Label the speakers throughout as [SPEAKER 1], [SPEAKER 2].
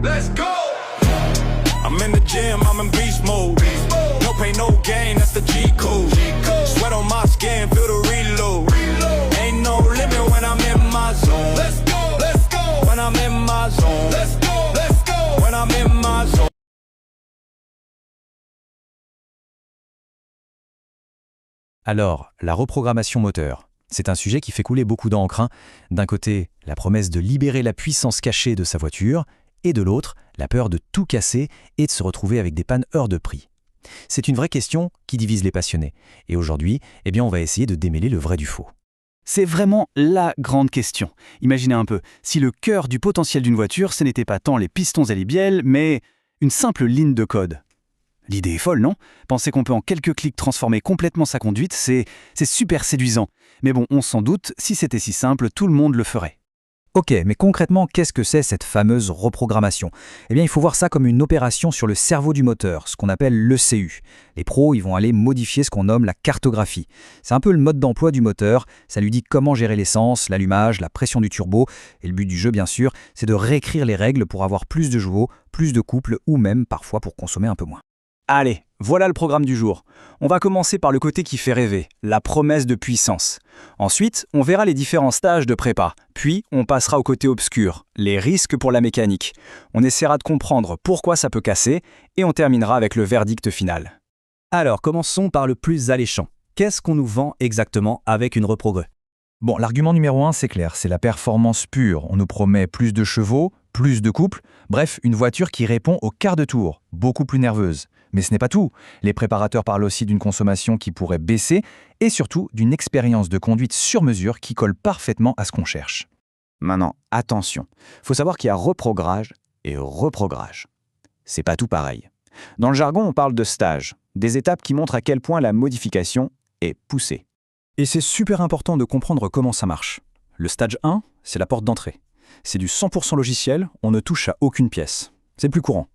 [SPEAKER 1] Let's go. I'm in the gym, I'm in beast mode. No pain, no gain, that's the G code. Sweat on my skin, feel the reload. Ain't no limit when I'm in my zone. Let's go, let's go. When I'm in my zone. Let's go, let's go. When I'm in my zone.
[SPEAKER 2] Alors, la reprogrammation moteur, c'est un sujet qui fait couler beaucoup d'encre, hein. D'un côté, la promesse de libérer la puissance cachée de sa voiture, et de l'autre, la peur de tout casser et de se retrouver avec des pannes hors de prix. C'est une vraie question qui divise les passionnés. Et aujourd'hui, on va essayer de démêler le vrai du faux.
[SPEAKER 3] C'est vraiment la grande question. Imaginez un peu, si le cœur du potentiel d'une voiture, ce n'était pas tant les pistons et les bielles, mais une simple ligne de code. L'idée est folle, non? Penser qu'on peut en quelques clics transformer complètement sa conduite, c'est super séduisant. Mais bon, on s'en doute, si c'était si simple, tout le monde le ferait.
[SPEAKER 2] Ok, mais concrètement, qu'est-ce que c'est cette fameuse reprogrammation? Il faut voir ça comme une opération sur le cerveau du moteur, ce qu'on appelle l'ECU. Les pros, ils vont aller modifier ce qu'on nomme la cartographie. C'est un peu le mode d'emploi du moteur, ça lui dit comment gérer l'essence, l'allumage, la pression du turbo, et le but du jeu, bien sûr, c'est de réécrire les règles pour avoir plus de chevaux, plus de couple, ou même parfois pour consommer un peu moins.
[SPEAKER 3] Allez, voilà le programme du jour. On va commencer par le côté qui fait rêver, la promesse de puissance. Ensuite, on verra les différents stages de prépa. Puis, on passera au côté obscur, les risques pour la mécanique. On essaiera de comprendre pourquoi ça peut casser et on terminera avec le verdict final.
[SPEAKER 2] Alors, commençons par le plus alléchant. Qu'est-ce qu'on nous vend exactement avec une reprogre? Bon, l'argument numéro 1, c'est clair, c'est la performance pure. On nous promet plus de chevaux, plus de couple, bref, une voiture qui répond au quart de tour, beaucoup plus nerveuse. Mais ce n'est pas tout. Les préparateurs parlent aussi d'une consommation qui pourrait baisser et surtout d'une expérience de conduite sur mesure qui colle parfaitement à ce qu'on cherche.
[SPEAKER 3] Maintenant, attention, faut savoir qu'il y a reprograge et reprograge. C'est pas tout pareil. Dans le jargon, on parle de stage, des étapes qui montrent à quel point la modification est poussée.
[SPEAKER 2] Et c'est super important de comprendre comment ça marche. Le stage 1, c'est la porte d'entrée. C'est du 100% logiciel, on ne touche à aucune pièce. C'est le plus courant.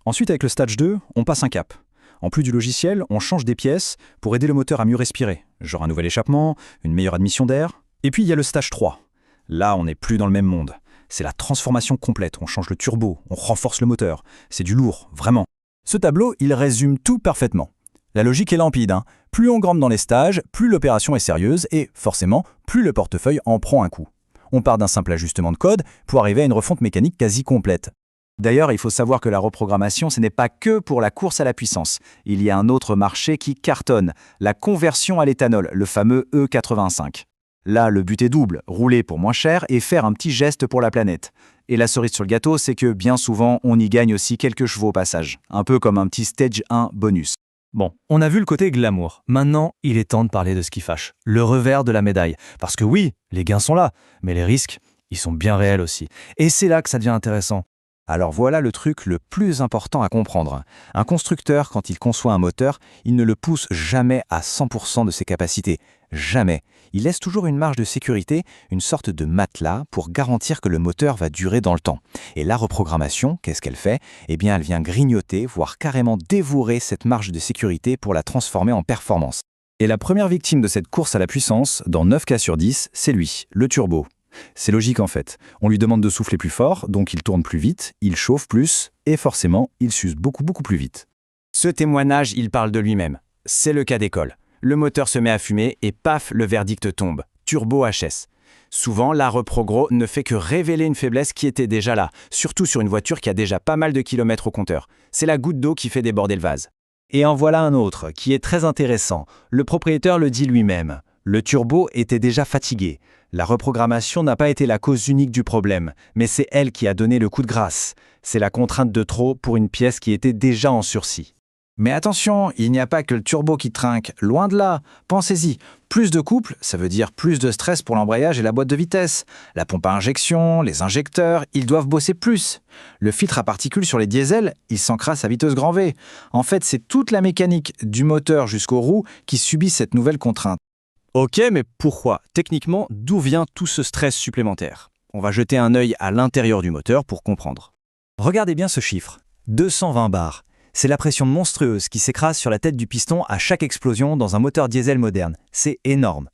[SPEAKER 2] Ensuite, avec le stage 2, on passe un cap. En plus du logiciel, on change des pièces pour aider le moteur à mieux respirer, genre un nouvel échappement, une meilleure admission d'air. Et puis, il y a le stage 3. Là, on n'est plus dans le même monde. C'est la transformation complète, on change le turbo, on renforce le moteur. C'est du lourd, vraiment. Ce tableau, il résume tout parfaitement. La logique est limpide, hein. Plus on grimpe dans les stages, plus l'opération est sérieuse et, forcément, plus le portefeuille en prend un coup. On part d'un simple ajustement de code pour arriver à une refonte mécanique quasi complète. D'ailleurs, il faut savoir que la reprogrammation, ce n'est pas que pour la course à la puissance. Il y a un autre marché qui cartonne, la conversion à l'éthanol, le fameux E85. Là, le but est double, rouler pour moins cher et faire un petit geste pour la planète. Et la cerise sur le gâteau, c'est que bien souvent, on y gagne aussi quelques chevaux au passage. Un peu comme un petit Stage 1 bonus. Bon, on a vu le côté glamour. Maintenant, il est temps de parler de ce qui fâche. Le revers de la médaille. Parce que oui, les gains sont là, mais les risques, ils sont bien réels aussi. Et c'est là que ça devient intéressant. Alors voilà le truc le plus important à comprendre. Un constructeur, quand il conçoit un moteur, il ne le pousse jamais à 100% de ses capacités. Jamais. Il laisse toujours une marge de sécurité, une sorte de matelas pour garantir que le moteur va durer dans le temps. Et la reprogrammation, qu'est-ce qu'elle fait? Elle vient grignoter, voire carrément dévorer cette marge de sécurité pour la transformer en performance. Et la première victime de cette course à la puissance, dans 9 cas sur 10, c'est lui, le turbo. C'est logique en fait. On lui demande de souffler plus fort, donc il tourne plus vite, il chauffe plus, et forcément, il s'use beaucoup plus vite.
[SPEAKER 3] Ce témoignage, il parle de lui-même. C'est le cas d'école. Le moteur se met à fumer et paf, le verdict tombe. Turbo HS. Souvent, la reprogro ne fait que révéler une faiblesse qui était déjà là, surtout sur une voiture qui a déjà pas mal de kilomètres au compteur. C'est la goutte d'eau qui fait déborder le vase.
[SPEAKER 2] Et en voilà un autre, qui est très intéressant. Le propriétaire le dit lui-même. Le turbo était déjà fatigué. La reprogrammation n'a pas été la cause unique du problème, mais c'est elle qui a donné le coup de grâce. C'est la contrainte de trop pour une pièce qui était déjà en sursis. Mais attention, il n'y a pas que le turbo qui trinque, loin de là. Pensez-y, plus de couple, ça veut dire plus de stress pour l'embrayage et la boîte de vitesse. La pompe à injection, les injecteurs, ils doivent bosser plus. Le filtre à particules sur les diesels, il s'encrasse à viteuse grand V. En fait, c'est toute la mécanique, du moteur jusqu'aux roues, qui subit cette nouvelle contrainte.
[SPEAKER 3] Ok, mais pourquoi? Techniquement, d'où vient tout ce stress supplémentaire? On va jeter un œil à l'intérieur du moteur pour comprendre.
[SPEAKER 2] Regardez bien ce chiffre, 220 bars. C'est la pression monstrueuse qui s'écrase sur la tête du piston à chaque explosion dans un moteur diesel moderne. C'est énorme.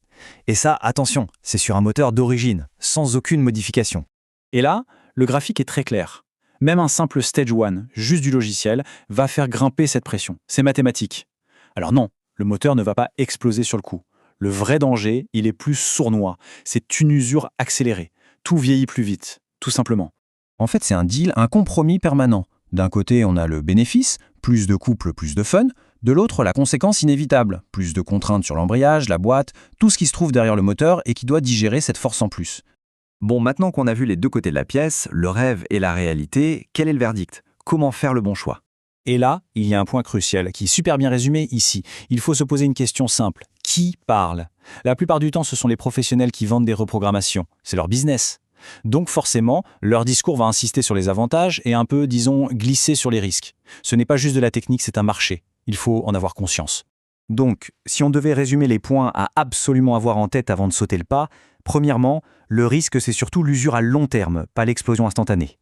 [SPEAKER 2] Et ça, attention, c'est sur un moteur d'origine, sans aucune modification.
[SPEAKER 3] Et là, le graphique est très clair.
[SPEAKER 2] Même un simple stage 1, juste du logiciel, va faire grimper cette pression. C'est mathématique. Alors non, le moteur ne va pas exploser sur le coup. Le vrai danger, il est plus sournois. C'est une usure accélérée. Tout vieillit plus vite, tout simplement.
[SPEAKER 4] En fait, c'est un deal, un compromis permanent. D'un côté, on a le bénéfice, plus de couple, plus de fun. De l'autre, la conséquence inévitable, plus de contraintes sur l'embrayage, la boîte, tout ce qui se trouve derrière le moteur et qui doit digérer cette force en plus.
[SPEAKER 5] Bon, maintenant qu'on a vu les deux côtés de la pièce, le rêve et la réalité, quel est le verdict? Comment faire le bon choix?
[SPEAKER 2] Et là, il y a un point crucial qui est super bien résumé ici. Il faut se poser une question simple. Qui parle? La plupart du temps, ce sont les professionnels qui vendent des reprogrammations. C'est leur business. Donc forcément, leur discours va insister sur les avantages et un peu, disons, glisser sur les risques. Ce n'est pas juste de la technique, c'est un marché. Il faut en avoir conscience.
[SPEAKER 5] Donc, si on devait résumer les points à absolument avoir en tête avant de sauter le pas, premièrement, le risque c'est surtout l'usure à long terme, pas l'explosion instantanée.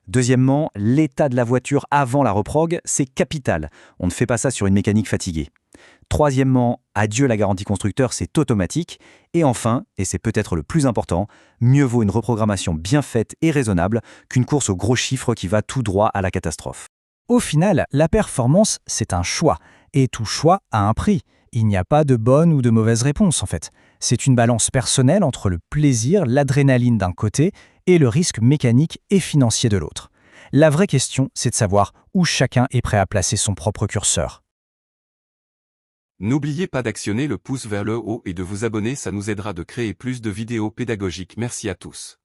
[SPEAKER 5] Deuxièmement, l'état de la voiture avant la reprog, c'est capital. On ne fait pas ça sur une mécanique fatiguée. Troisièmement, adieu la garantie constructeur, c'est automatique. Et enfin, et c'est peut-être le plus important, mieux vaut une reprogrammation bien faite et raisonnable qu'une course aux gros chiffres qui va tout droit à la catastrophe.
[SPEAKER 4] Au final, la performance, c'est un choix. Et tout choix a un prix. Il n'y a pas de bonne ou de mauvaise réponse en fait. C'est une balance personnelle entre le plaisir, l'adrénaline d'un côté et le risque mécanique et financier de l'autre. La vraie question, c'est de savoir où chacun est prêt à placer son propre curseur.
[SPEAKER 6] N'oubliez pas d'actionner le pouce vers le haut et de vous abonner, ça nous aidera de créer plus de vidéos pédagogiques. Merci à tous.